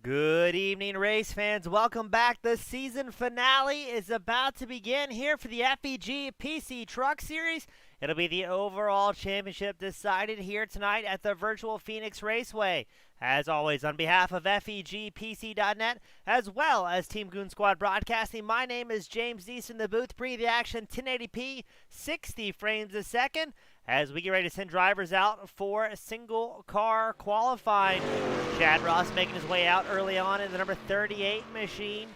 Good evening, race fans. Welcome back. The season finale is about to begin here for the FEG PC Truck Series. It'll be the overall championship decided here tonight at the virtual Phoenix Raceway. As always, on behalf of FEGPC.net, as well as Team Goon Squad Broadcasting, my name is James Deese in the booth, the action 1080p, 60 frames a second, as we get ready to send drivers out for single car qualifying. Chad Ross making his way out early on in the number 38 machine.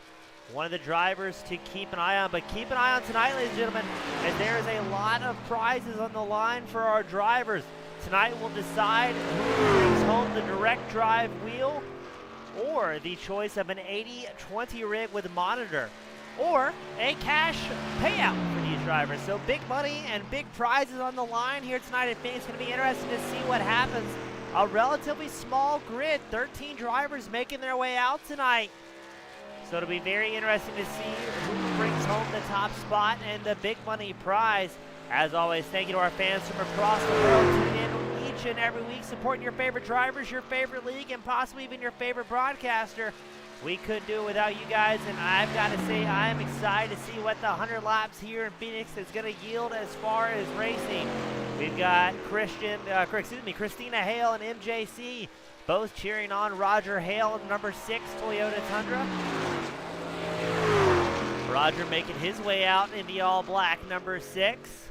One of the drivers to keep an eye on, but keep an eye on tonight, ladies and gentlemen, as there is a lot of prizes on the line for our drivers. Tonight we'll decide who brings home the direct drive wheel, or the choice of an 80-20 rig with a monitor, or a cash payout for these drivers. So big money and big prizes on the line here tonight. I think it's going to be interesting to see what happens. A relatively small grid, 13 drivers making their way out tonight. So it'll be very interesting to see who brings home the top spot and the big money prize. As always, thank you to our fans from across the world tuning in each and every week, supporting your favorite drivers, your favorite league, and possibly even your favorite broadcaster. We couldn't do it without you guys, and I've got to say I am excited to see what the 100 laps here in Phoenix is going to yield as far as racing. We've got Christina Hale and MJC both cheering on Roger Hale in number 6 Toyota Tundra. Roger making his way out in the all-black number 6.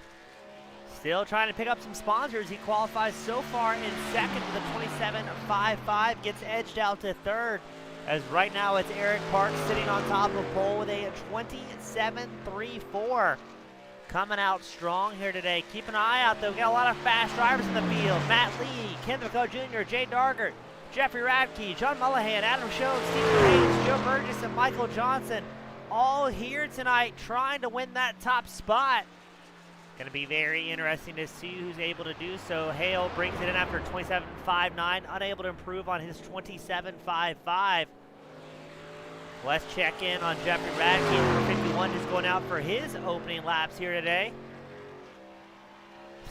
Still trying to pick up some sponsors. He qualifies so far in second with a 27.55, gets edged out to third, as right now it's Eric Parks sitting on top of pole with a 27.34. Coming out strong here today. Keep an eye out, though. We've got a lot of fast drivers in the field. Matt Lee, Ken McCall Jr., Jay Dargert, Jeffrey Radke, John Mullahan, Adam Schoen, Stephen Page, Joe Burgess, and Michael Johnson, all here tonight trying to win that top spot. Going to be very interesting to see who's able to do so. Hale brings it in after 27.59, unable to improve on his 27.55. Let's check in on Jeffrey Radke, number 51, just going out for his opening laps here today.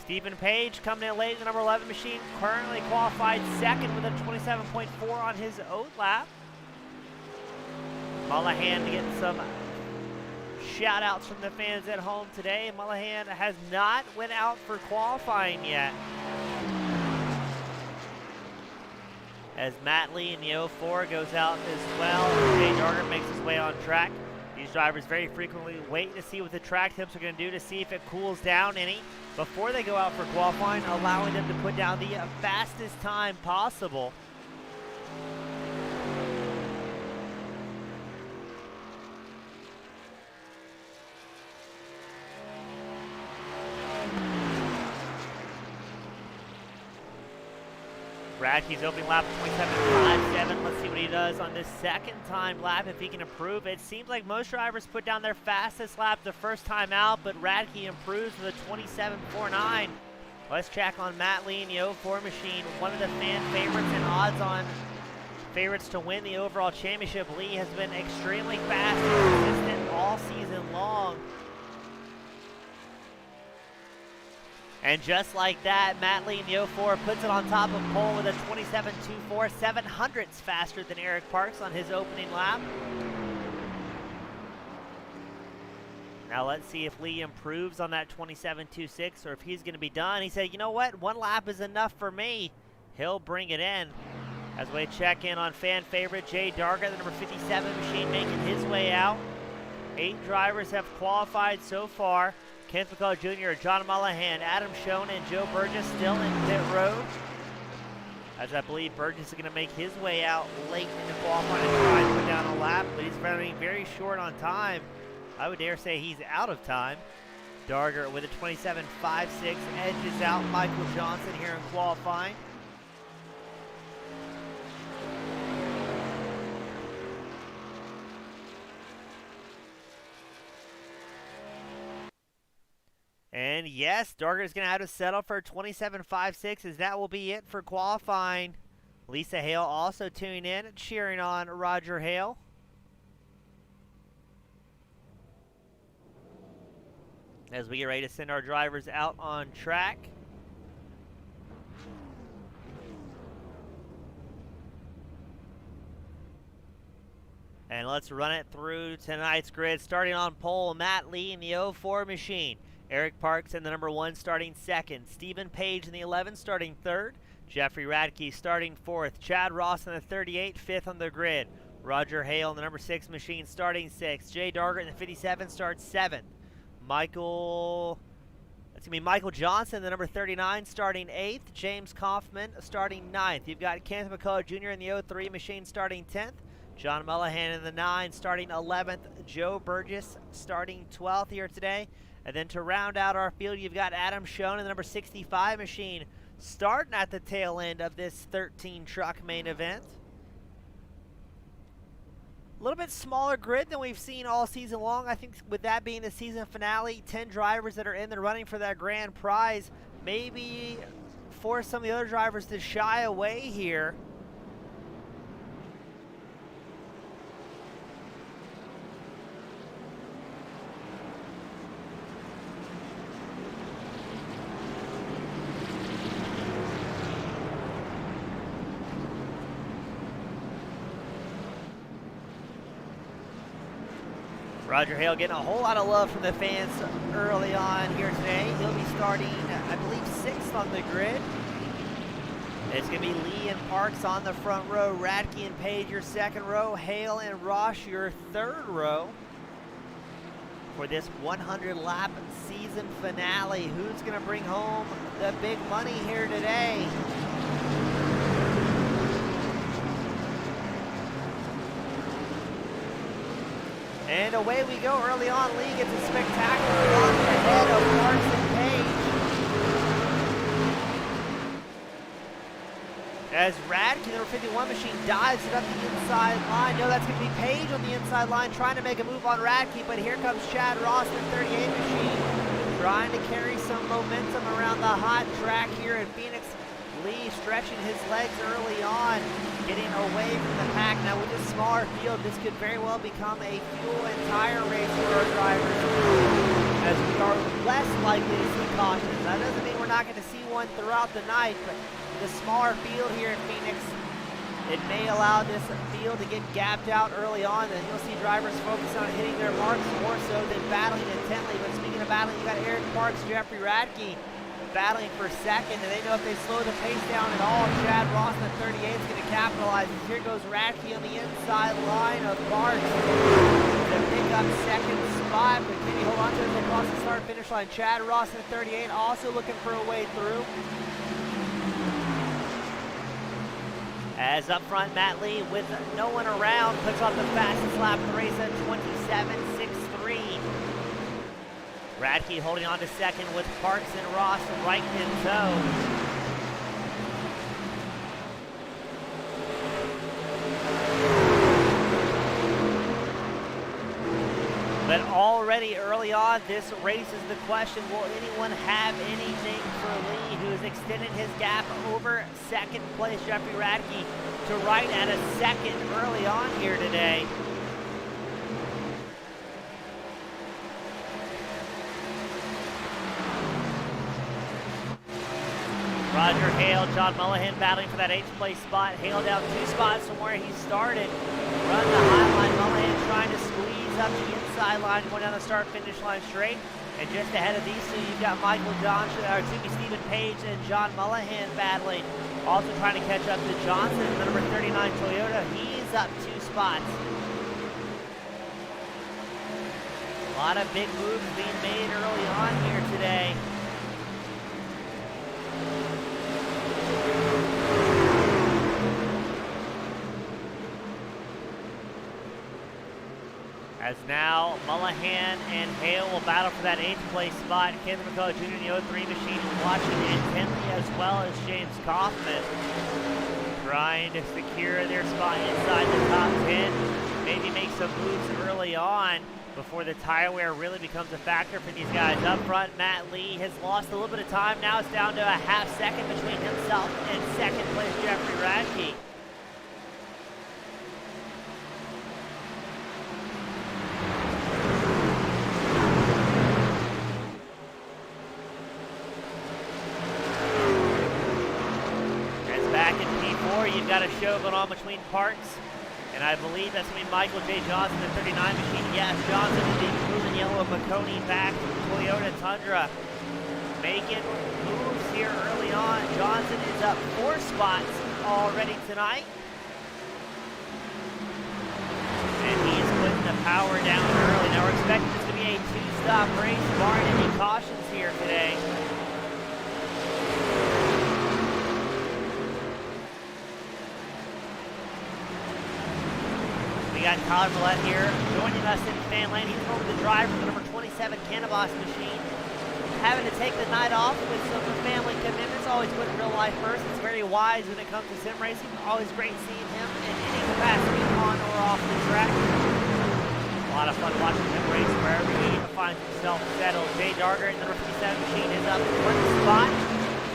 Stephen Page coming in late in the number 11 machine, currently qualified second with a 27.4 on his oat lap. Mullahan getting some shout outs from the fans at home today. Mullahan has not went out for qualifying yet, as Matt Lee in the 04 goes out as well. Jay Dargert makes his way on track. These drivers very frequently wait to see what the track temps are going to do, to see if it cools down any before they go out for qualifying, allowing them to put down the fastest time possible. Radke's opening lap 27.57. Let's see what he does on this second time lap, if he can improve. It seems like most drivers put down their fastest lap the first time out, but Radke improves with a 27.49. Let's check on Matt Lee in the 04 machine, one of the fan favorites and odds-on favorites to win the overall championship. Lee has been extremely fast and consistent all season long. And just like that, Matt Lee in the 04 puts it on top of pole with a 27.24, 700ths faster than Eric Parks on his opening lap. Now let's see if Lee improves on that 27.26, or if he's going to be done. He said, you know what, one lap is enough for me. He'll bring it in. As we check in on fan favorite Jay Dargert, the number 57 machine, making his way out. 8 drivers have qualified so far. Ken McCall Jr., John Mullahan, Adam Schoen, and Joe Burgess still in pit road, as I believe Burgess is going to make his way out late in the qualifying and try and put down a lap, but he's running very short on time. I would dare say he's out of time. Dargert with a 27.56 edges out Michael Johnson here in qualifying. And yes, Dargert is going to have to settle for 27.56, as that will be it for qualifying. Lisa Hale also tuning in, cheering on Roger Hale. As we get ready to send our drivers out on track. And let's run it through tonight's grid. Starting on pole, Matt Lee in the 04 machine. Eric Parks in the number 1 starting 2nd. Stephen Page in the 11 starting 3rd. Jeffrey Radke starting 4th. Chad Ross in the 38, 5th on the grid. Roger Hale in the number 6 machine starting 6th. Jay Dargert in the 57 starts 7th. Michael Johnson, the number 39, starting 8th. James Kaufman starting 9th. You've got Kenneth McCullough Jr. in the 03 machine starting 10th. John Mullahan in the 9 starting 11th. Joe Burgess starting 12th here today. And then to round out our field, you've got Adam Schoen in the number 65 machine starting at the tail end of this 13 truck main event. A little bit smaller grid than we've seen all season long. I think with that being the season finale, 10 drivers that are in the running for that grand prize, maybe force some of the other drivers to shy away here. Roger Hale getting a whole lot of love from the fans early on here today. He'll be starting, I believe, 6th on the grid. It's going to be Lee and Parks on the front row, Radke and Page your 2nd row, Hale and Ross your 3rd row for this 100-lap season finale. Who's going to bring home the big money here today? And away we go early on. Lee gets a spectacular run ahead of Parks and Page. As Radke, number 51 machine, dives it up the inside line. No, that's going to be Page on the inside line trying to make a move on Radke, but here comes Chad Ross, the 38 machine, trying to carry some momentum around the hot track here in Phoenix. Lee stretching his legs early on, getting away from the pack. Now with this smaller field, this could very well become a fuel and tire race for our drivers, as we are less likely to see cautions. That doesn't mean we're not going to see one throughout the night, but the smaller field here in Phoenix, it may allow this field to get gapped out early on, and you'll see drivers focus on hitting their marks more so than battling intently. But speaking of battling, you got Eric Parks, Jeffrey Radke battling for 2nd, and they know if they slow the pace down at all, Chad Ross in the 38 is going to capitalize. And here goes Radke on the inside line of Parks to pick up 2nd spot, but can he hold on to it as they cross the start-finish line? Chad Ross in the 38 also looking for a way through. As up front, Matt Lee, with no one around, puts off the fastest lap of the race at 27.63. Radke holding on to 2nd with Parks and Ross right in tow. But already early on, this raises the question, will anyone have anything for Lee, who has extended his gap over 2nd place Jeffrey Radke to right at a 2nd early on here today. Roger Hale, John Mullahan battling for that 8th place spot. Hale down 2 spots from where he started. Run the high line, Mullahan trying to squeeze up the inside line, going down the start-finish line straight. And just ahead of these two, you've got Stephen Page and John Mullahan battling. Also trying to catch up to Johnson, the number 39 Toyota. He's up 2 spots. A lot of big moves being made early on here today. As now Mullahan and Hale will battle for that 8th place spot. Kenneth McCullough Jr. in the 03 machine watching intently, as well as James Kaufman, trying to secure their spot inside the top 10. Maybe make some moves early on before the tire wear really becomes a factor for these guys. Up front, Matt Lee has lost a little bit of time. Now it's down to a half second between himself and 2nd place Jeffrey Radke. You've got a show going on between Parks and And I believe that's going to be Michael J. Johnson, the 39 machine. Yes, Johnson is the blue and yellow Makoni back from Toyota Tundra. Making moves here early on. Johnson is up 4 spots already tonight. And he is putting the power down early. Now we're expecting this to be a 2-stop race, barring any cautions here today. We got Tyler Millette here joining us in fan lane. He's over the driver for the number 27 Cannabis machine. Having to take the night off with some family commitments, always putting real life first. It's very wise when it comes to sim racing. Always great seeing him in any capacity on or off the track. A lot of fun watching him race wherever he finds himself settled. Jay Darger in the number 57 machine is up 1 spot.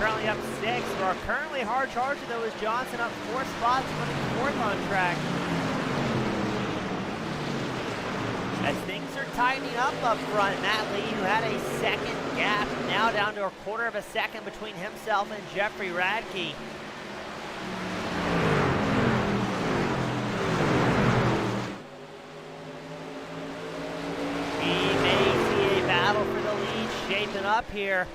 Currently up 6. Our currently hard charger though is Johnson up 4 spots, running 4th on track. As things are tightening up front, Matt Lee, who had a second gap, now down to a 1/4 of a second between himself and Jeffrey Radke. We may see a battle for the lead shaping up here.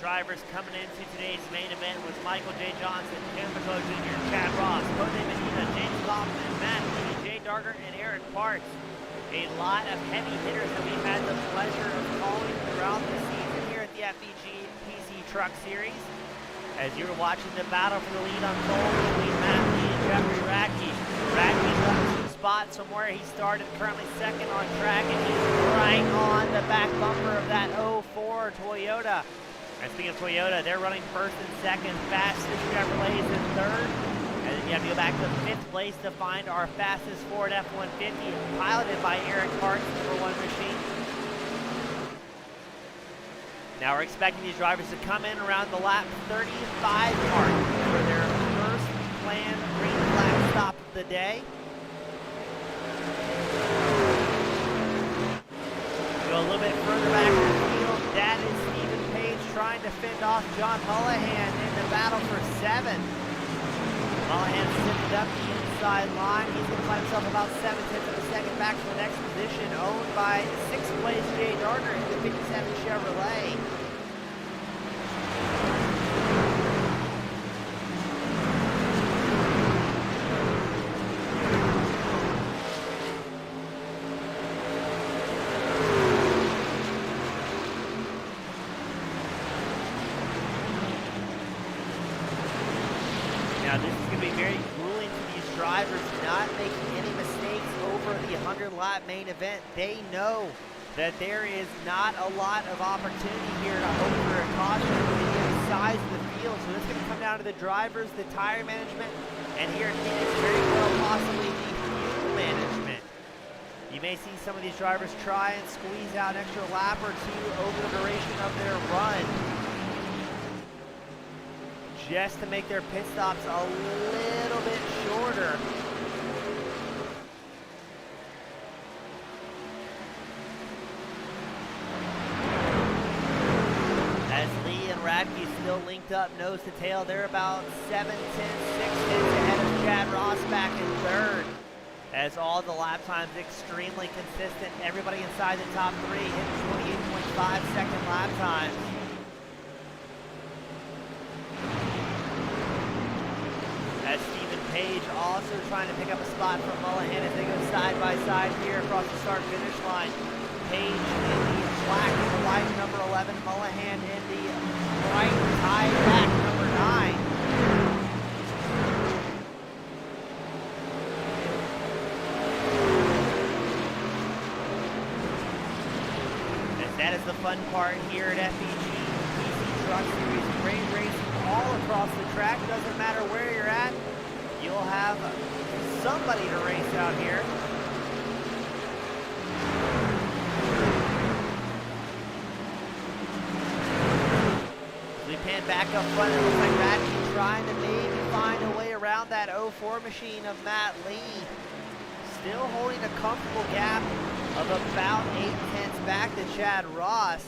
Drivers coming into today's main event was Michael J. Johnson, Ken McCullough Jr., Chad Ross, Jose Medina, James Kaufman, Matt Lee, Jay Darger, and Eric Parks. A lot of heavy hitters that we've had the pleasure of calling throughout the season here at the FEG PC Truck Series. As you're watching the battle for the lead unfold between Matt Lee and Jeffrey Radke. Radke's up 2 spots from where he started, currently second on track, and he's right on the back bumper of that 04 Toyota. And speaking of Toyota, they're running 1st and 2nd, fastest Chevrolets in 3rd. And then you have to go back to 5th place to find our fastest Ford F-150, piloted by Eric Parks, number 1 machine. Now we're expecting these drivers to come in around the lap 35 mark for their first planned green flag stop of the day. Go a little bit further back in the field. That is trying to fend off John Mullahan in the battle for 7. Mullahan sifted up the inside line. He's going to find himself about 7/10 of a second back to the next position, owned by 6th place Jay Darger in the 57 Chevrolet. Now this is going to be very grueling to these drivers, not making any mistakes over the 100-lap main event. They know that there is not a lot of opportunity here to hope for a caution given the size of the field. So it's going to come down to the drivers, the tire management, and here again, it's very well possibly the fuel management. You may see some of these drivers try and squeeze out an extra lap or 2 over the duration of their run, just to make their pit stops a little bit shorter. As Lee and Radke still linked up nose to tail, they're about 7/10, 6/10 ahead of Chad Ross back in 3rd. As all the lap times extremely consistent, everybody inside the top 3 hitting 28.5 second lap times. As Stephen Page also trying to pick up a spot from Mullahan as they go side by side here across the start-finish line. Page in the black and white number 11, Mullahan in the white tie back number 9. As that is the fun part here at FEG PC Truck Series. Great racing all across the track. Doesn't matter where you're at, you'll have somebody to race out here. back up front, it looks like Ratchet trying to maybe find a way around that 04 machine of Matt Lee. Still holding a comfortable gap of about 8/10 back to Chad Ross.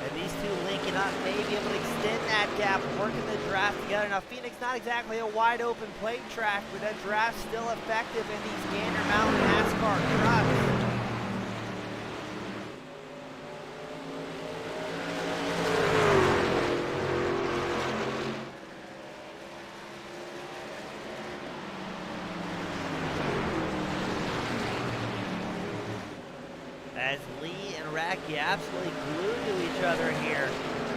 And these two linking up, may be able to extend that gap, working the draft together. Now, Phoenix, not exactly a wide open plate track, but that draft's still effective in these Gander Mountain NASCAR trucks. As Lee and Racky absolutely glued to each other here.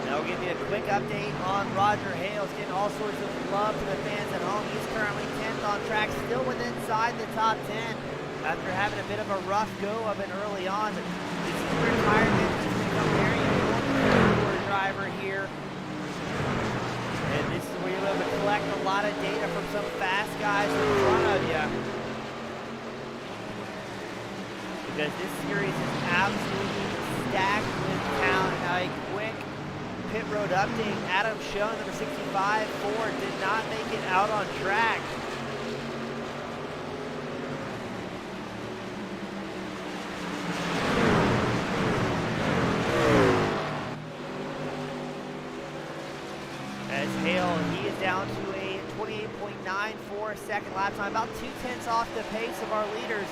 Now we'll give you a quick update on Roger Hales, getting all sorts of love to the fans at home. He's currently 10th on track, still within inside the top 10 after having a bit of a rough go of it early on. But this is retirement. He's become very important for a driver here. And this is where you're able to collect a lot of data from some fast guys in front of you. Because this series is absolutely stacked with talent. Now a quick pit road update. Adam Schoen, number 65, Ford, did not make it out on track. As Hale, he is down to a 28.94 second lap time, about 2/10 off the pace of our leaders.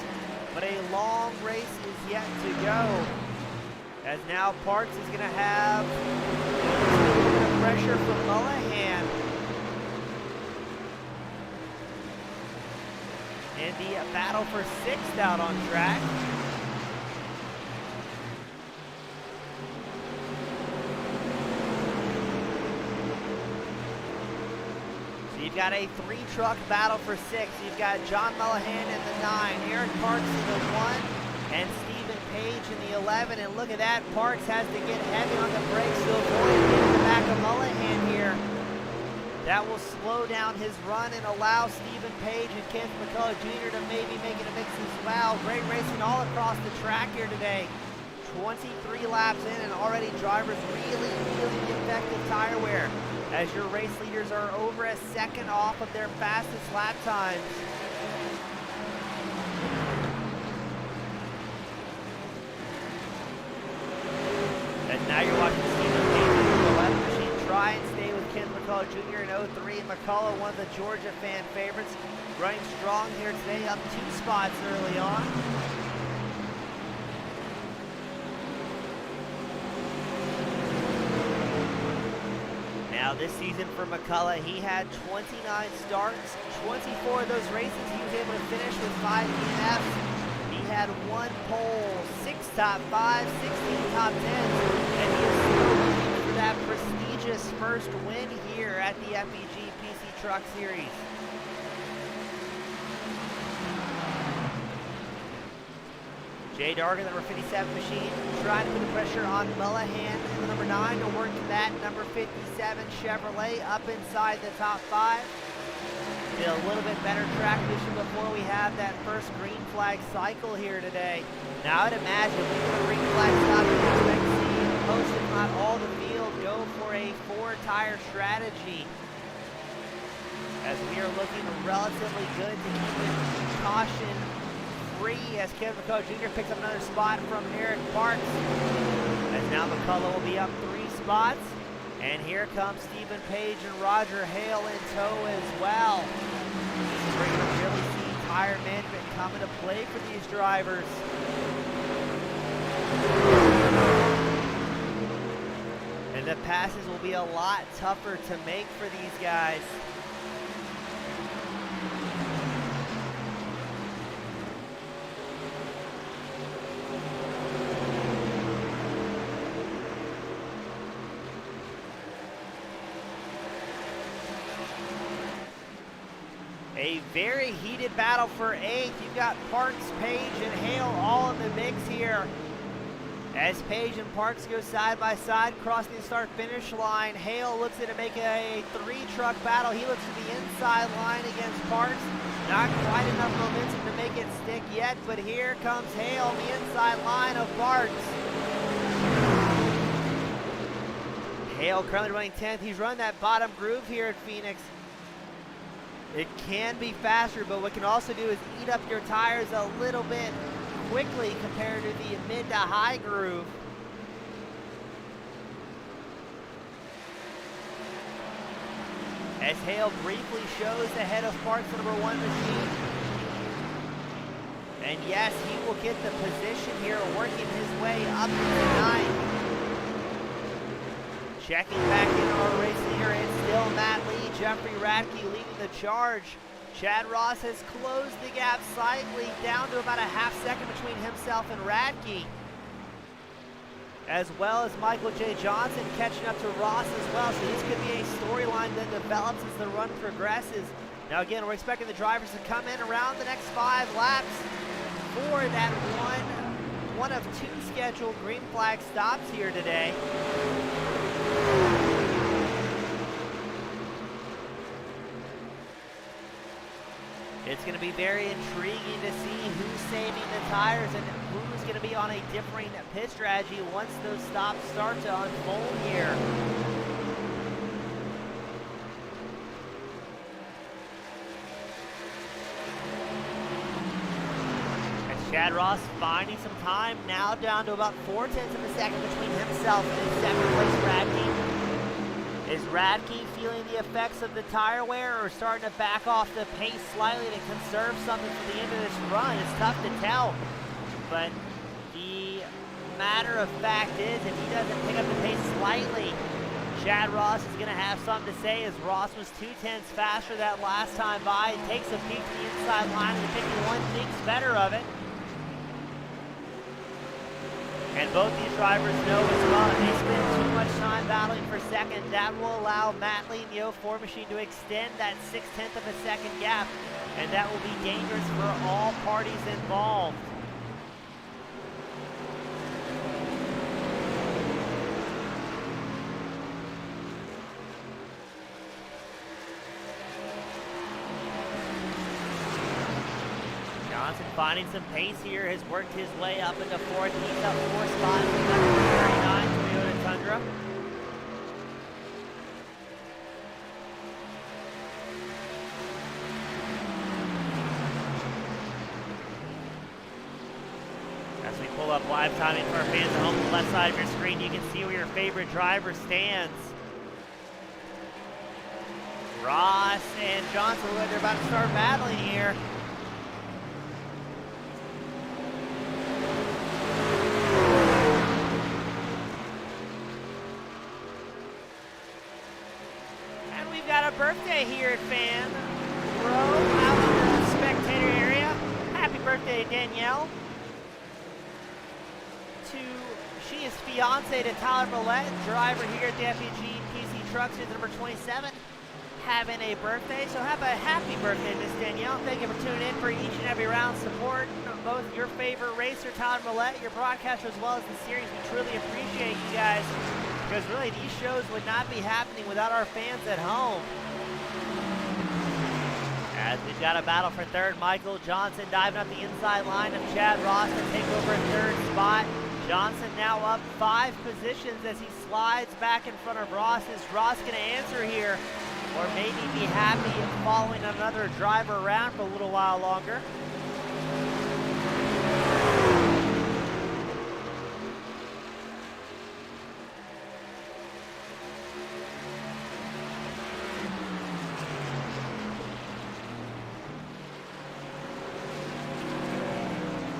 But a long race is yet to go. As now Parks is going to have pressure from Mullahan. And the battle for 6th out on track. You've got a 3-truck battle for 6. You've got John Mullahan in the 9, Eric Parks in the 1, and Stephen Page in the 11. And look at that, Parks has to get heavy on the brakes to avoid getting the back of Mullahan here. That will slow down his run and allow Stephen Page and Kenneth McCullough Jr. to maybe make it a mix as well. Great racing all across the track here today. 23 laps in and already drivers really feeling the effective tire wear, as your race leaders are over a second off of their fastest lap times. And now you're watching Stephen Page in the 11 machine try and stay with Ken McCullough Jr. in 03. McCullough, one of the Georgia fan favorites, running strong here today, up 2 spots early on. Now this season for McCullough, he had 29 starts, 24 of those races he was able to finish with 5 DNFs. He had 1 pole, 6 top 5, 16 top 10s, and he is still looking for that prestigious first win here at the FEG PC Truck Series. Jay Dargan, the number 57 machine, trying to put the pressure on Mullahan in the number 9 to work that number 57 Chevrolet up inside the top 5. Get a little bit better track condition before we have that first green flag cycle here today. Now I'd imagine we put a green flag stop, you expect to see most, if not all, the field go for a 4-tire strategy, as we are looking relatively good to keep it caution free, as Kevin McCullough Jr. picks up another spot from Eric Parks. As now McCullough will be up 3 spots. And here comes Stephen Page and Roger Hale in tow as well. This is where you're going to really see tire management come into play for these drivers. And the passes will be a lot tougher to make for these guys. A very heated battle for 8th. You've got Parks, Page, and Hale all in the mix here. As Page and Parks go side by side, crossing the start-finish line, Hale looks to make a 3-truck battle. He looks to the inside line against Parks. Not quite enough momentum to make it stick yet, but here comes Hale on the inside line of Parks. Hale currently running 10th. He's running that bottom groove here at Phoenix. It can be faster, but what it can also do is eat up your tires a little bit quickly compared to the mid to high groove. As Hale briefly shows the head of Park's number 1 machine. And yes, he will get the position here, working his way up to 9. Checking back in our race leader, it's still Matt Lee, Jeffrey Radke leading the charge. Chad Ross has closed the gap slightly, down to about a half second between himself and Radke. As well as Michael J. Johnson catching up to Ross as well, so this could be a storyline that develops as the run progresses. Now again, we're expecting the drivers to come in around the next 5 laps for that one of 2 scheduled green flag stops here today. It's going to be very intriguing to see who's saving the tires and who's going to be on a differing pit strategy once those stops start to unfold here. As Chad Ross finding some time, now down to about 0.4 of a second between himself and second place Radke. Is Radke feeling the effects of the tire wear or starting to back off the pace slightly to conserve something for the end of this run? It's tough to tell. But the matter of fact is, if he doesn't pick up the pace slightly, Chad Ross is going to have something to say, as Ross was 0.2 faster that last time by. He takes a peek to the inside line, and the 51 thinks better of it. And both these drivers know as well, if they spend too much time battling for second, that will allow Matt Lee and the 04 machine to extend that 0.6 of a second gap, and that will be dangerous for all parties involved. Johnson finding some pace here, has worked his way up into 4th. He's up 4 spots with number 39 Toyota Tundra. As we pull up live timing for our fans at home on the left side of your screen, you can see where your favorite driver stands. Ross and Johnson, they're about to start battling here. Birthday here at Fan Row out in the spectator area. Happy birthday, Danielle. She is fiance to Tyler Millette, driver here at the FEG PC Truck Series number 27, having a birthday. So have a happy birthday, Miss Danielle. Thank you for tuning in for each and every round, supporting both your favorite racer, Tyler Millette, your broadcaster, as well as the series. We truly appreciate you guys, because really these shows would not be happening without our fans at home. As we've got a battle for third, Michael Johnson diving up the inside line of Chad Ross to take over third spot. Johnson now up 5 positions as he slides back in front of Ross. Is Ross going to answer here, or maybe be happy following another driver around for a little while longer?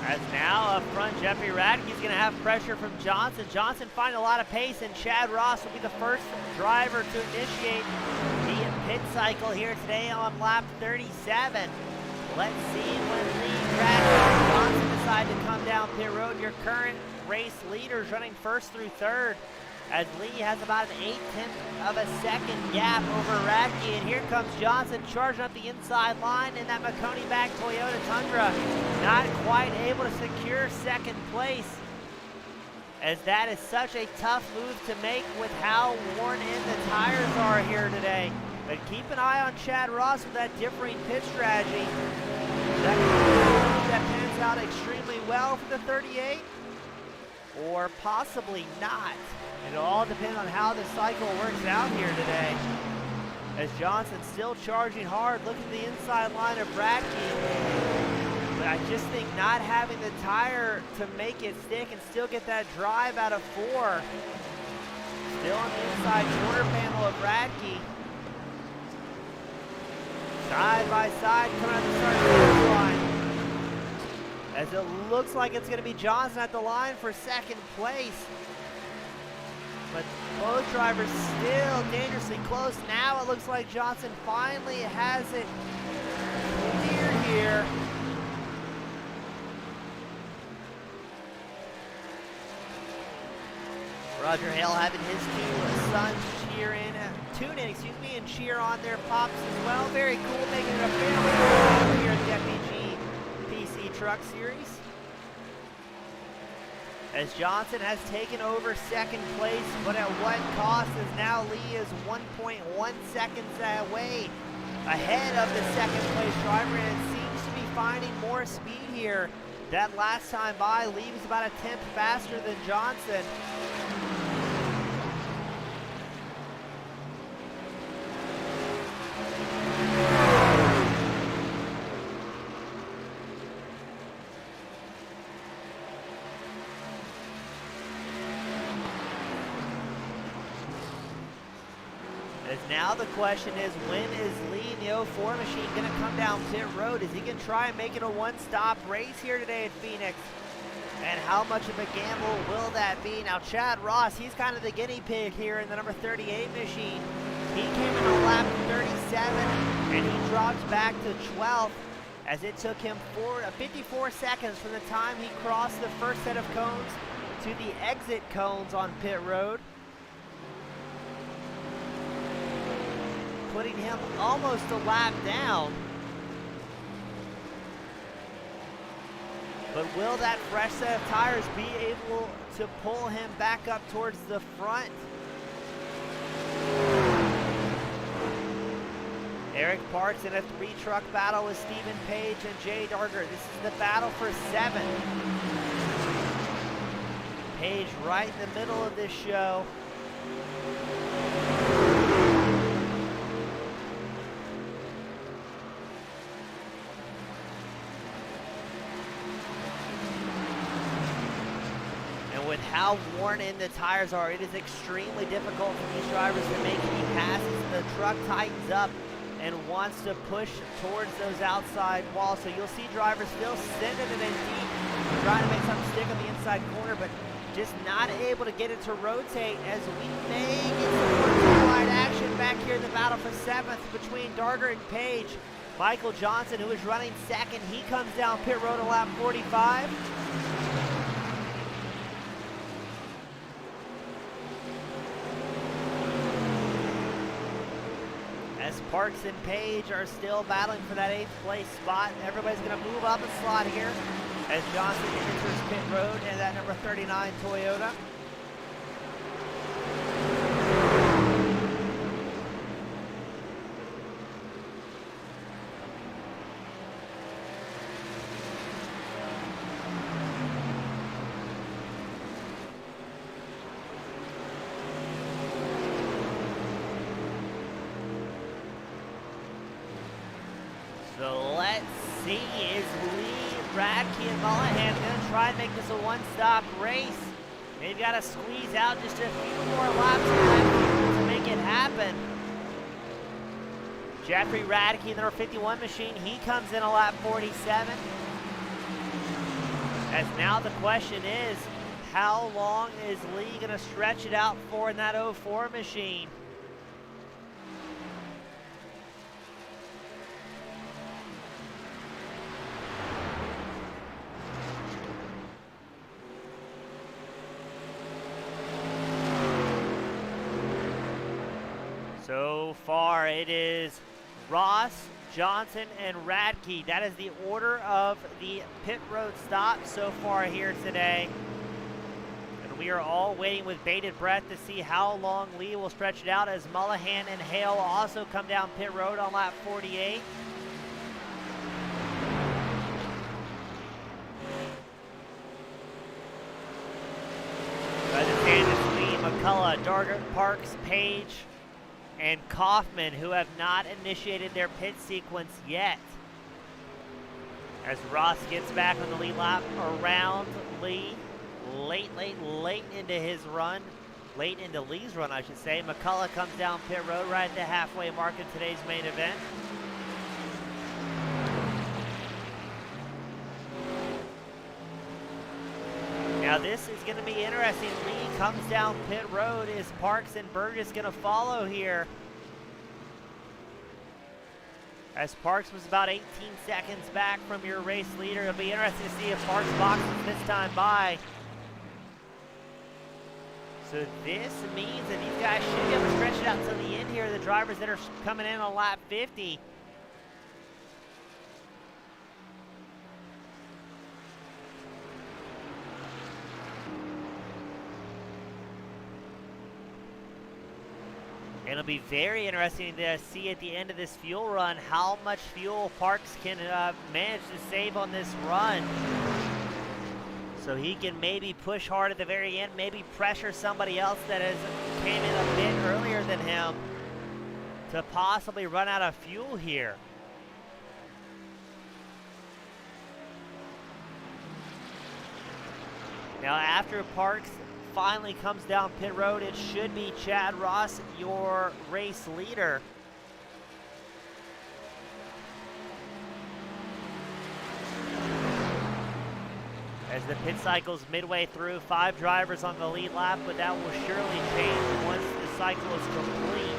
As now up front, Jeffrey Radke's going to have pressure from Johnson. Johnson finding a lot of pace, and Chad Ross will be the first driver to initiate the pit cycle here today on lap 37. Let's see when Lee, Radke, and Johnson decide to come down pit road. Your current race leaders running first through third, as Lee has about an 0.8 of a second gap over Radke. And here comes Johnson charging up the inside line in that McConey back Toyota Tundra. Not quite able to secure second place, as that is such a tough move to make with how worn in the tires are here today. But keep an eye on Chad Ross with that differing pit strategy. That pans out extremely well for the 38. or possibly not. It'll all depend on how the cycle works out here today. As Johnson still charging hard, looking at the inside line of Radke. But I just think not having the tire to make it stick and still get that drive out of 4. Still on the inside quarter panel of Radke. Side by side coming out the start line. As it looks like it's going to be Johnson at the line for second place. But both drivers still dangerously close. Now it looks like Johnson finally has it clear here. Roger Hale having his two sons tune in, and cheer on their pops as well. Very cool, making it a family here at the FEG PC Truck Series. As Johnson has taken over second place, but at what cost? As now Lee is 1.1 seconds away ahead of the second place driver, and seems to be finding more speed here. That last time by, Lee was about a tenth faster than Johnson. As now the question is, when is Lee in the 04 machine going to come down pit road? Is he going to try and make it a one-stop race here today at Phoenix? And how much of a gamble will that be? Now Chad Ross, he's kind of the guinea pig here in the number 38 machine. He came in on lap 37 and he dropped back to 12th as it took him 54 seconds from the time he crossed the first set of cones to the exit cones on pit road, putting him almost a lap down. But will that fresh set of tires be able to pull him back up towards the front? Eric Parks in a 3-truck battle with Stephen Page and Jay Darger. This is the battle for 7. Page right in the middle of this show. With how worn in the tires are, it is extremely difficult for these drivers to make any passes. The truck tightens up and wants to push towards those outside walls. So you'll see drivers still sending it in deep, trying to make something stick on the inside corner, but just not able to get it to rotate, as we may get some wide action back here in the battle for 7th between Darger and Page. Michael Johnson, who is running second, he comes down pit road on lap 45. As Parks and Page are still battling for that 8th place spot. Everybody's going to move up a slot here as Johnson enters pit road in that number 39 Toyota. So let's see, is Lee, Radke, and Mullahan going to try and make this a one-stop race? They've got to squeeze out just a few more laps to make it happen. Jeffrey Radke, the number 51 machine, he comes in a lap 47. As now the question is, how long is Lee going to stretch it out for in that 04 machine? So far, it is Ross, Johnson, and Radke. That is the order of the pit road stop so far here today. And we are all waiting with bated breath to see how long Lee will stretch it out, as Mullahan and Hale also come down pit road on lap 48. McCullough, Dargert, Parks, Page, and Kaufman, who have not initiated their pit sequence yet. As Ross gets back on the lead lap around Lee, late into his run, late into Lee's run, I should say. McCullough comes down pit road right at the halfway mark of today's main event. Now this is going to be interesting. Lee comes down pit road. Is Parks and Burgess going to follow here? As Parks was about 18 seconds back from your race leader. It'll be interesting to see if Parks boxes this time by. So this means that these guys should be able to stretch it out to the end here. The drivers that are coming in on lap 50. It'll be very interesting to see at the end of this fuel run how much fuel Parks can manage to save on this run. So he can maybe push hard at the very end, maybe pressure somebody else that came in a bit earlier than him to possibly run out of fuel here. Now after Parks finally comes down pit road, it should be Chad Ross, your race leader. As the pit cycle's midway through, 5 drivers on the lead lap, but that will surely change once the cycle is complete.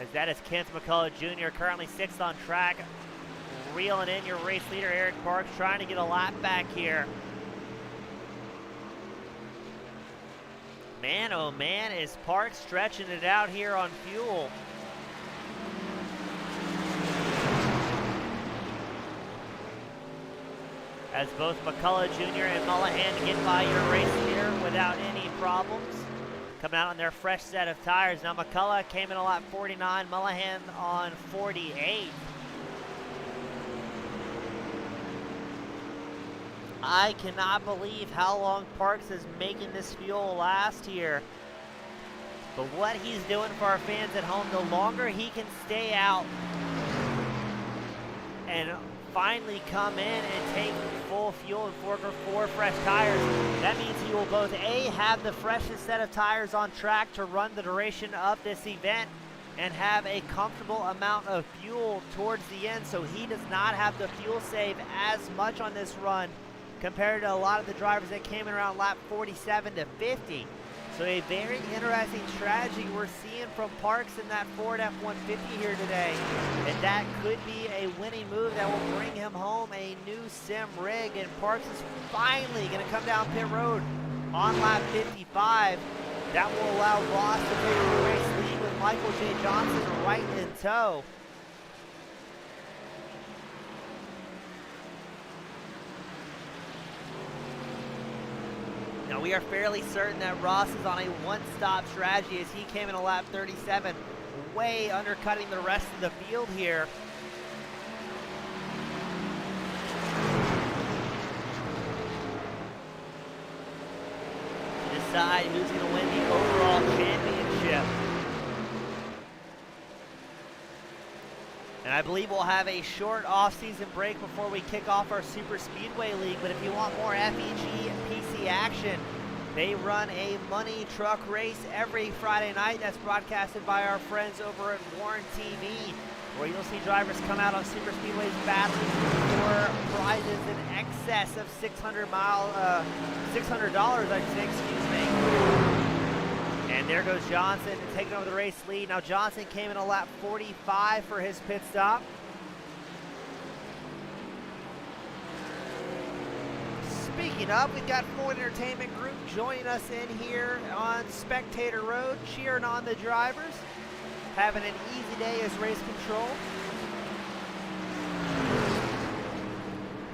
As that is Kent McCullough Jr., currently 6th on track, reeling in your race leader, Eric Parks, trying to get a lap back here. Man, oh man, is Parks stretching it out here on fuel. As both McCullough Jr. and Mullahan get by your race leader without any problems. Coming out on their fresh set of tires. Now McCullough came in a lap 49, Mullahan on 48. I cannot believe how long Parks is making this fuel last here. But what he's doing for our fans at home, the longer he can stay out and finally come in and take full fuel and four fresh tires, that means he will both A, have the freshest set of tires on track to run the duration of this event and have a comfortable amount of fuel towards the end, so he does not have to fuel save as much on this run compared to a lot of the drivers that came in around lap 47 to 50. So a very interesting strategy we're seeing from Parks in that Ford F-150 here today. And that could be a winning move that will bring him home a new sim rig. And Parks is finally going to come down pit road on lap 55. That will allow Ross to take the race lead with Michael J. Johnson right in tow. Now we are fairly certain that Ross is on a one-stop strategy as he came in a lap 37, way undercutting the rest of the field here. To decide who's going to win the overall championship. And I believe we'll have a short off-season break before we kick off our Super Speedway League. But if you want more FEG PC action, they run a money truck race every Friday night that's broadcasted by our friends over at Warren TV, where you'll see drivers come out on Super Speedways battling for prizes in excess of $600, I should say, excuse me. And there goes Johnson taking over the race lead. Now Johnson came in a lap 45 for his pit stop. Speaking of, we've got Ford Entertainment Group joining us in here on Spectator Road, cheering on the drivers, having an easy day as race control.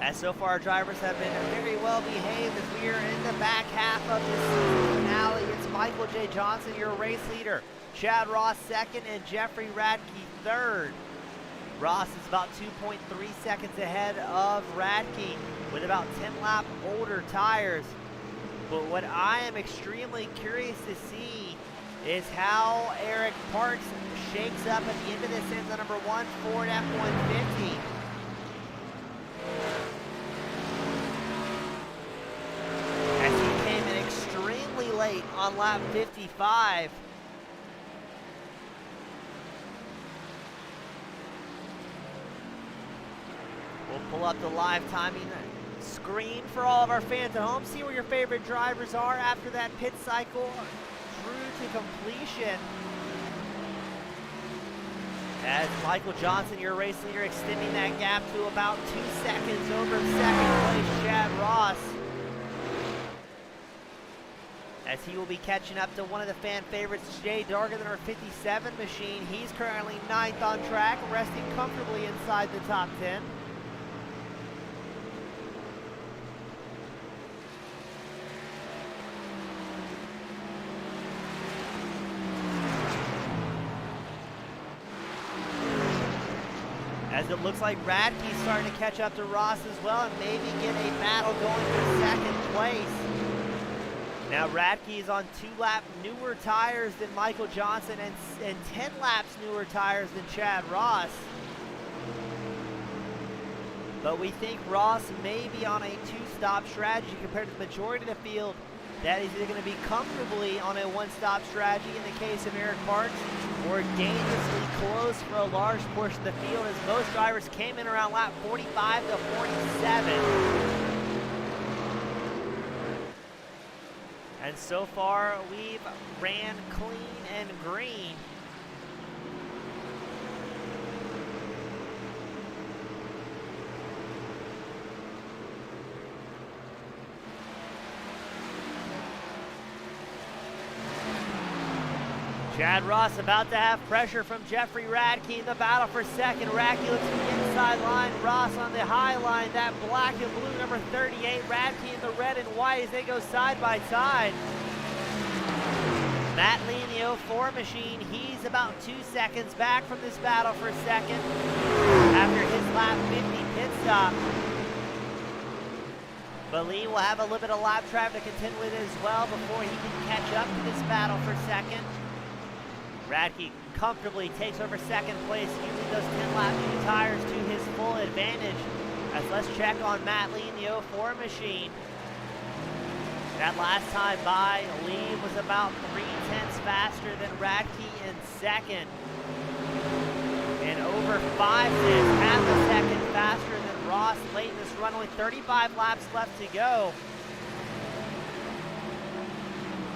As so far, our drivers have been very well behaved as we are in the back half of this finale. It's Michael J. Johnson, your race leader. Chad Ross second and Jeffrey Radke third. Ross is about 2.3 seconds ahead of Radke with about 10 lap older tires. But what I am extremely curious to see is how Eric Parks shakes up at the end of this in the number 1 Ford F-150. As he came in extremely late on lap 55. We'll pull up the live timing screen for all of our fans at home. See where your favorite drivers are after that pit cycle through to completion. As Michael Johnson, your race leader, extending that gap to about 2 seconds over second place Chad Ross. As he will be catching up to one of the fan favorites, Jay Dargan, the number 57 machine. He's currently 9th on track, resting comfortably inside the top 10. As it looks like Radke's starting to catch up to Ross as well and maybe get a battle going for second place. Now Radke is on 2 lap newer tires than Michael Johnson and 10 laps newer tires than Chad Ross. But we think Ross may be on a 2-stop strategy compared to the majority of the field. That is either going to be comfortably on a 1-stop strategy in the case of Eric Parks, or dangerously close for a large portion of the field, as most drivers came in around lap 45 to 47. And so far, we've ran clean and green. Chad Ross about to have pressure from Jeffrey Radke in the battle for second. Radke looks to the inside line, Ross on the high line, that black and blue number 38, Radke in the red and white as they go side by side. Matt Lee in the 04 machine, he's about 2 seconds back from this battle for second after his lap 50 pit stop. But Lee will have a little bit of lap traffic to contend with as well before he can catch up to this battle for second. Radke comfortably takes over second place, using those 10-lap new tires to his full advantage. As let's check on Matt Lee in the 04 machine. That last time by, Lee was about 3/10 faster than Radke in second. And over 5/10, half a second faster than Ross late in this run, only 35 laps left to go.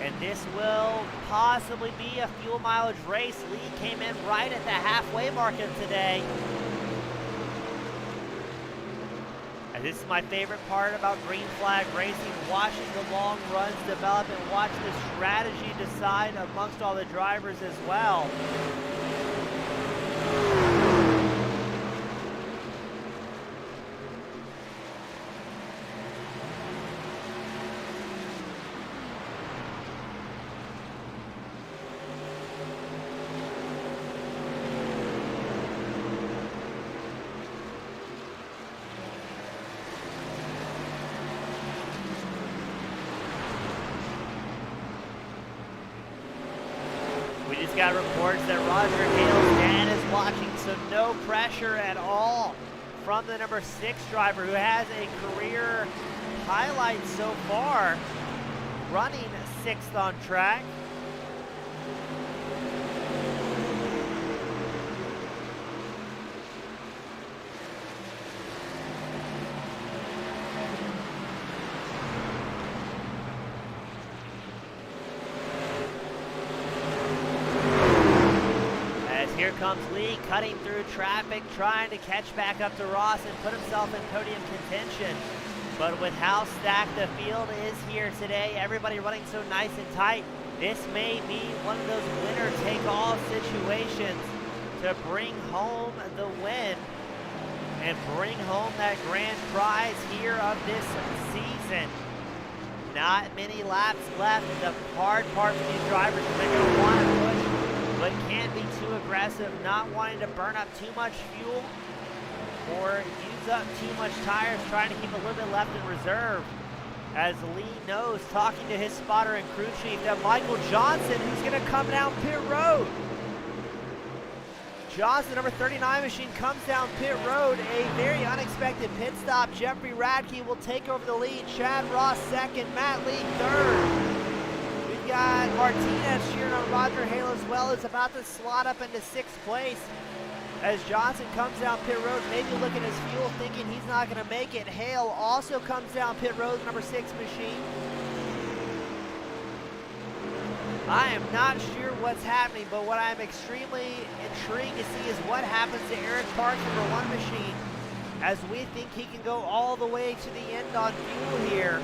And this will possibly be a fuel mileage race. Lee came in right at the halfway mark of today. And this is my favorite part about green flag racing, watching the long runs develop and watch the strategy decide amongst all the drivers as well. Got reports that Roger Hale's dad is watching, so no pressure at all from the number 6 driver, who has a career highlight so far, running 6th on track. Here comes Lee, cutting through traffic, trying to catch back up to Ross and put himself in podium contention. But with how stacked the field is here today, everybody running so nice and tight, this may be one of those winner-take-all situations to bring home the win and bring home that grand prize here of this season. Not many laps left. The hard part for these drivers is they're going to want to push, but can't be too aggressive, not wanting to burn up too much fuel or use up too much tires, trying to keep a little bit left in reserve. As Lee knows, talking to his spotter and crew chief, that Michael Johnson, who's going to come down pit road. Johnson, number 39 machine, comes down pit road. A very unexpected pit stop. Jeffrey Radke will take over the lead. Chad Ross second, Matt Lee third. We've got Martinez cheering on Roger Hale as well, is about to slot up into 6th place. As Johnson comes down pit road, maybe looking at his fuel, thinking he's not going to make it. Hale also comes down pit road, number 6 machine. I am not sure what's happening, but what I'm extremely intrigued to see is what happens to Eric Parks, number 1 machine, as we think he can go all the way to the end on fuel here.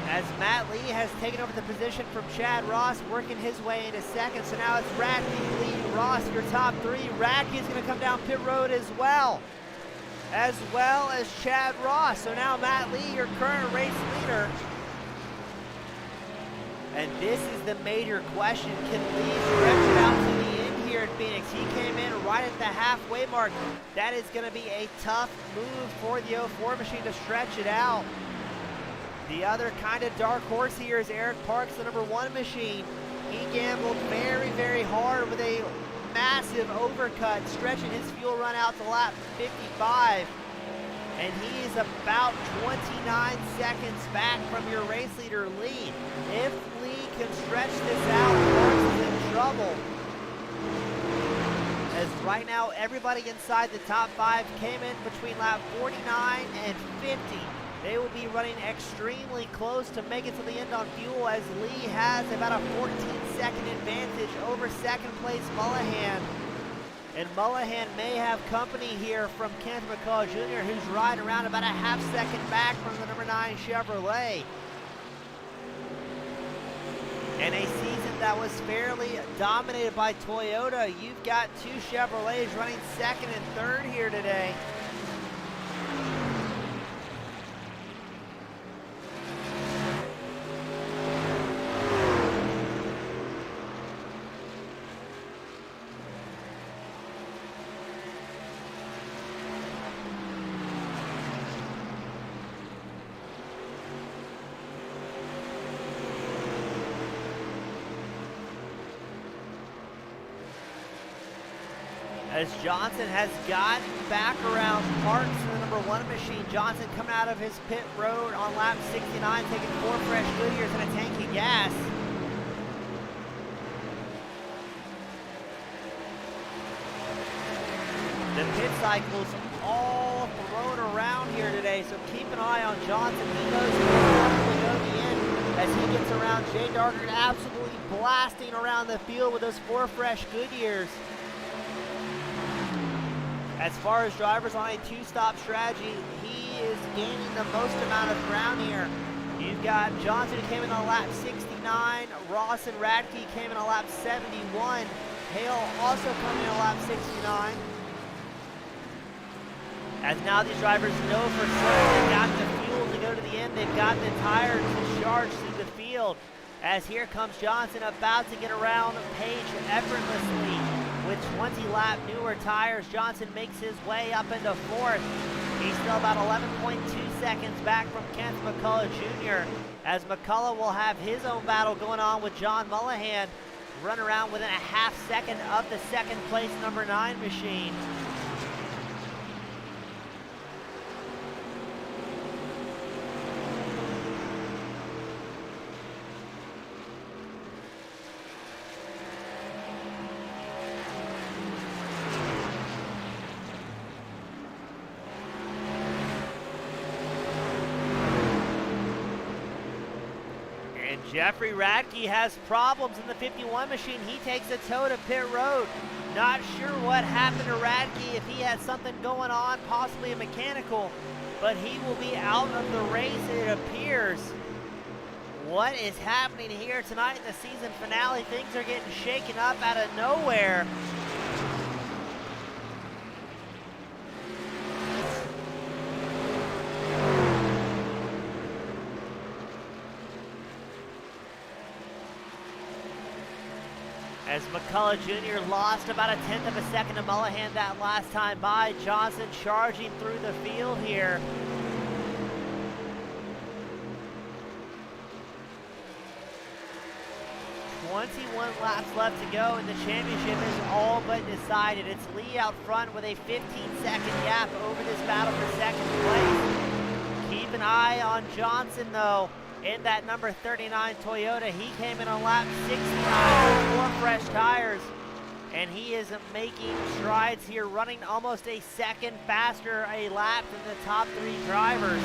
As Matt Lee has taken over the position from Chad Ross, working his way into second. So now it's Radke, Lee, Ross, your top 3. Radke is going to come down pit road as well as Chad Ross. So now Matt Lee, your current race leader. And this is the major question. Can Lee stretch it out to the end here in Phoenix? He came in right at the halfway mark. That is going to be a tough move for the 04 machine to stretch it out. The other kind of dark horse here is Eric Parks, the number 1 machine. He gambled very, very hard with a massive overcut, stretching his fuel run out to lap 55. And he is about 29 seconds back from your race leader, Lee. If Lee can stretch this out, Parks is in trouble. As right now, everybody inside the top 5 came in between lap 49 and 50. They will be running extremely close to make it to the end on fuel, as Lee has about a 14-second advantage over second place Mullahan. And Mullahan may have company here from Kent McCullough Jr., who's right around about a half second back from the number 9 Chevrolet. In a season that was fairly dominated by Toyota, you've got 2 Chevrolets running second and third here today. As Johnson has got back around Parks in the number 1 machine. Johnson coming out of his pit road on lap 69, taking 4 fresh Goodyears and a tank of gas. The pit cycle's all thrown around here today, so keep an eye on Johnson. He knows he's going to go to the end as he gets around Jay Darker, absolutely blasting around the field with those 4 fresh Goodyears. As far as drivers on a 2-stop strategy, he is gaining the most amount of ground here. You've got Johnson who came in on lap 69, Ross and Radke came in on lap 71, Hale also coming in on lap 69. As now these drivers know for certain they've got the fuel to go to the end, they've got the tires to charge through the field. As here comes Johnson about to get around Page effortlessly. With 20-lap newer tires, Johnson makes his way up into 4th. He's still about 11.2 seconds back from Kent McCullough Jr. As McCullough will have his own battle going on with John Mullahan, run around within a half second of the second place number 9 machine. Jeffrey Radke has problems in the 51 machine. He takes a tow to pit road. Not sure what happened to Radke, if he had something going on, possibly a mechanical, but he will be out of the race, it appears. What is happening here tonight in the season finale? Things are getting shaken up out of nowhere. As McCullough Jr. lost about a tenth of a second to Mullihan that last time by. Johnson charging through the field here. .21 laps left to go, and the championship is all but decided. It's Lee out front with a 15-second gap over this battle for second place. Keep an eye on Johnson, though, in that number 39 Toyota. He came in on lap 69 with 4 fresh tires, and he is making strides here, running almost a second faster a lap than the top 3 drivers.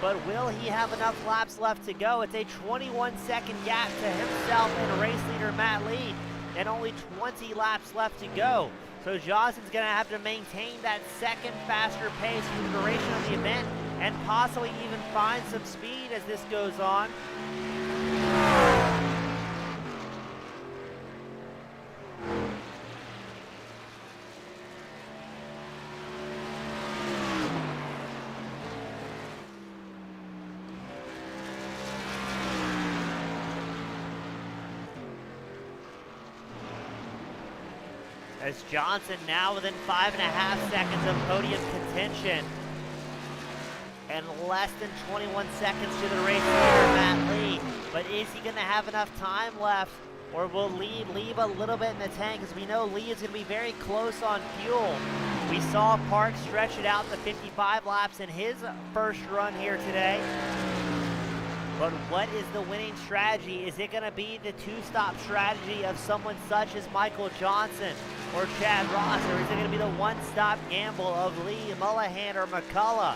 But will he have enough laps left to go? It's a 21-second gap to himself and race leader Matt Lee, and only 20 laps left to go. So Johnson's going to have to maintain that second faster pace for the duration of the event and possibly even find some speed as this goes on. As Johnson now within 5.5 seconds of podium contention. And less than 21 seconds to the race leader, Matt Lee. But is he going to have enough time left, or will Lee leave a little bit in the tank? Because we know Lee is going to be very close on fuel. We saw Park stretch it out to 55 laps in his first run here today. But what is the winning strategy? Is it going to be the two-stop strategy of someone such as Michael Johnson or Chad Ross, or is it going to be the one-stop gamble of Lee, Mullihan, or McCullough?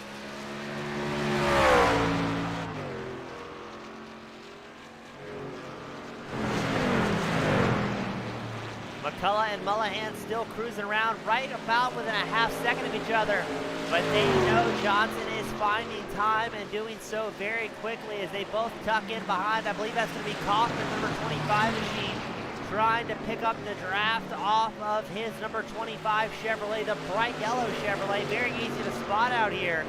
McCullough and Mullihan still cruising around right about within a half second of each other, but they know Johnson is finding time and doing so very quickly as they both tuck in behind. I believe that's going to be Kaufman, number 25 machine, trying to pick up the draft off of his number 25 Chevrolet, the bright yellow Chevrolet. Very easy to spot out here.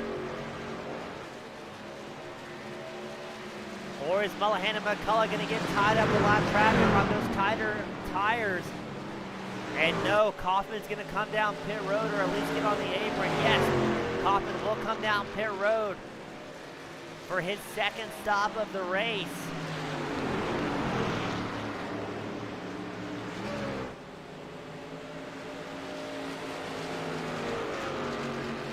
Or is Mullihan and McCullough going to get tied up with lap traffic on those tighter tires? And no, Kaufman's going to come down pit road, or at least get on the apron. Yes, Kaufman will come down pit road for his second stop of the race.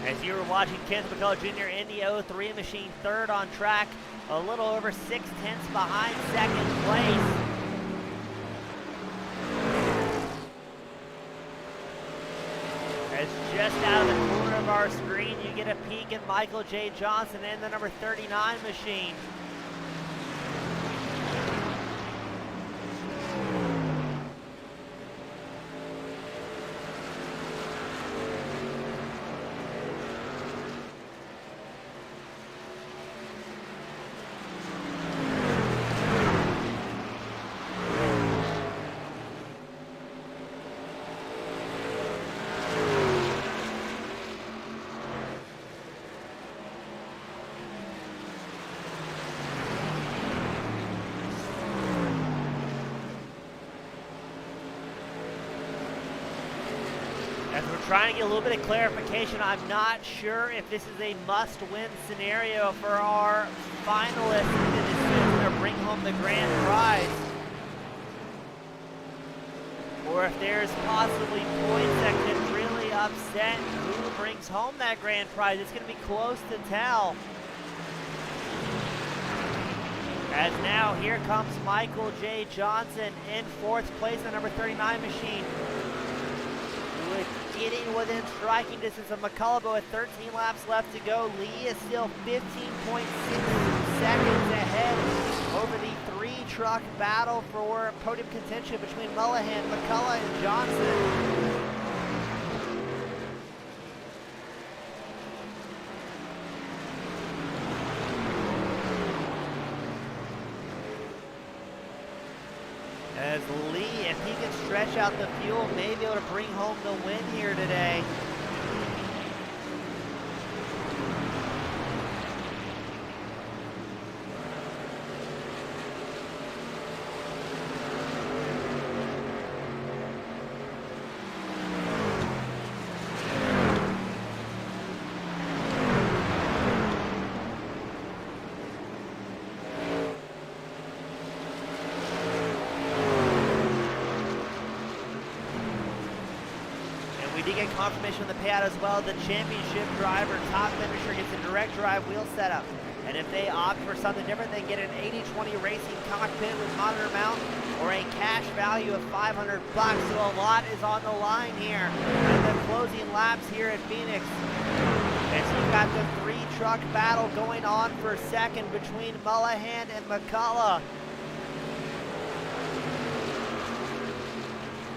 As you were watching Kenneth McCullough Jr. in the 03 machine, third on track, a little over 6 tenths behind second place. As just out of the corner of our screen, you get a peek at Michael J. Johnson in the number 39 machine. As we're trying to get a little bit of clarification, I'm not sure if this is a must-win scenario for our finalists in the decision to bring home the grand prize, or if there's possibly points that could really upset who brings home that grand prize. It's going to be close to tell. As now here comes Michael J. Johnson in fourth place on number 39 machine. Getting within striking distance of McCullough, but with 13 laps left to go. Lee is still 15.6 seconds ahead over the three-truck battle for podium contention between Mullihan, McCullough, and Johnson. As Lee, if he can stretch out the fuel, may be able to bring home the win here today. did get confirmation of the payout as well. The championship driver, top finisher, gets a direct drive wheel setup. And if they opt for something different, they get an 80/20 racing cockpit with monitor mount or a cash value of $500. So a lot is on the line here in the closing laps here at Phoenix. And so you've got the 3-truck battle going on for second between Mullahan and McCullough.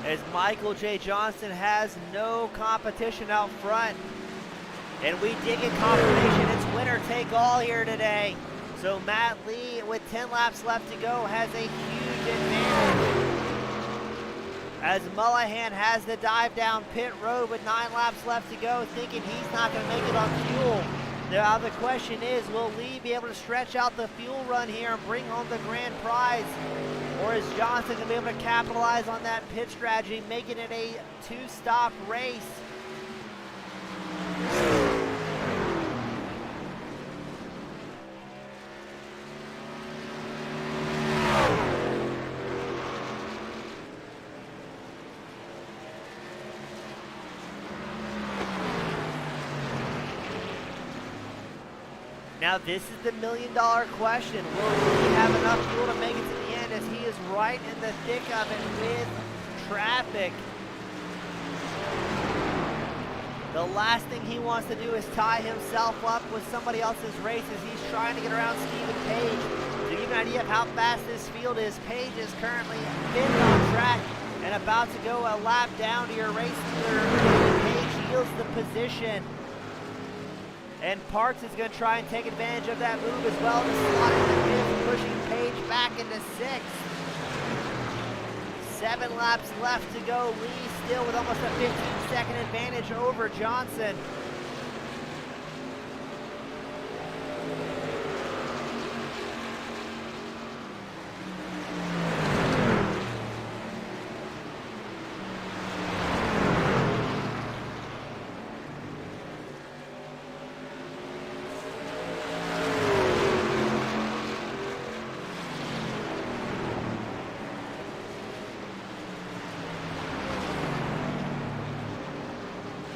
As Michael J. Johnson has no competition out front. And we did get confirmation it's winner take all here today. So Matt Lee, with 10 laps left to go, has a huge advantage. As Mullahan has the dive down pit road with 9 laps left to go, thinking he's not going to make it on fuel. Now the question is, will Lee be able to stretch out the fuel run here and bring home the grand prize? Or is Johnson going to be able to capitalize on that pit strategy, making it a 2-stop race? Now this is the million-dollar question. Will he have enough fuel to make it to the end, as he is right in the thick of it with traffic? The last thing he wants to do is tie himself up with somebody else's race as he's trying to get around Stephen Page. To give you an idea of how fast this field is, Page is currently fifth on track and about to go a lap down to your race leader. Page yields the position. And Parks is going to try and take advantage of that move as well to slot into fifth, pushing Page back into sixth. 7 laps left to go. Lee still with almost a 15-second advantage over Johnson.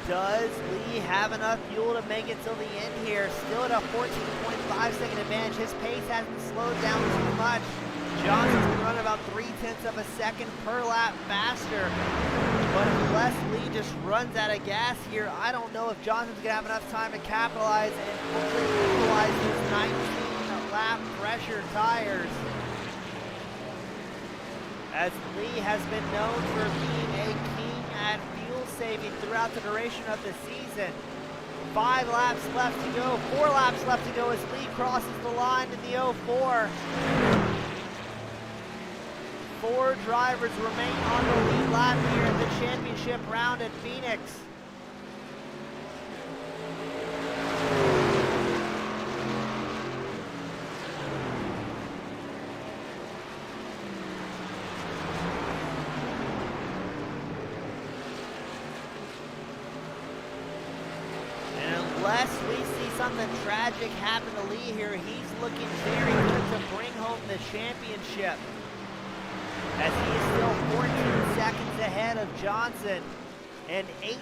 Does Lee have enough fuel to make it till the end here? Still at a 14.5-second advantage. His pace hasn't slowed down too much. Johnson's been running about 0.3 of a second per lap faster. But unless Lee just runs out of gas here, I don't know if Johnson's going to have enough time to capitalize and fully utilize his 19-lap pressure tires. As Lee has been known for being a king at fuel saving throughout the duration of the season. 5 laps left to go, 4 laps left to go as Lee crosses the line in the 04. 4 drivers remain on the lead lap here in the championship round at Phoenix. Unless we see something tragic happen to Lee here, he's looking very good to bring home the championship. As he is still 14 seconds ahead of Johnson and 18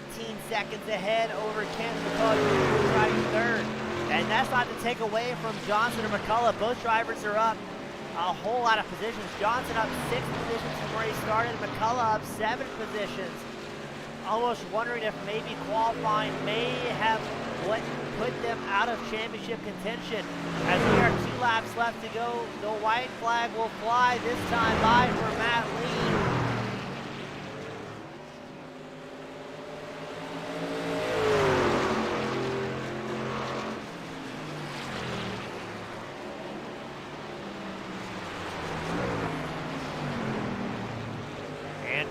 seconds ahead over Ken McCullough, who's riding third. And that's not to take away from Johnson or McCullough. Both drivers are up a whole lot of positions. Johnson up 6 positions from where he started, McCullough up 7 positions. Almost wondering if maybe qualifying may have put them out of championship contention. As we are 2 laps left to go, the white flag will fly, this time by for Matt Lee.